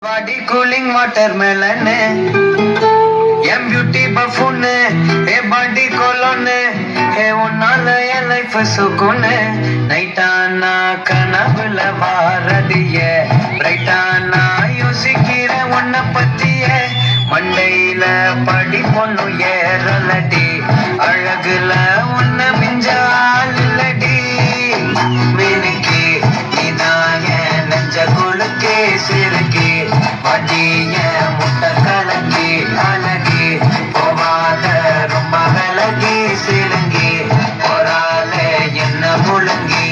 body cooling watermelon என் beauty பஃபூன்னு ஏ பாடி கொலோன்னு ஏ உன்னால என் life சுக்குன்னு நைட்டானா கனவுல வாரதிய பிரைட்டானா யோசிக்கிற உன்னை பத்திய மண்டையில படி பொண்ணு ஏறலடி அழகுல உன்னை மிஞ்சால் இல்லடி மினுக்கி நீதான் என் நெஞ்ச குழுக்கே சிறுக்கி வட்டிய முட்டை கலக்கி அழகி போவாத ரொம்ப விலகி சிலுங்கி போரால என்ன முழுங்கி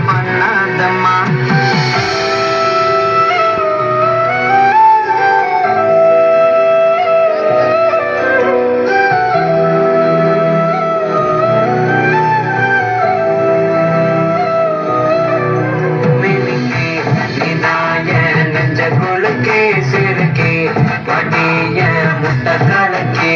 பண்ணாதம்மா சிறுக்கி வட்டிய முட்டை கலக்கி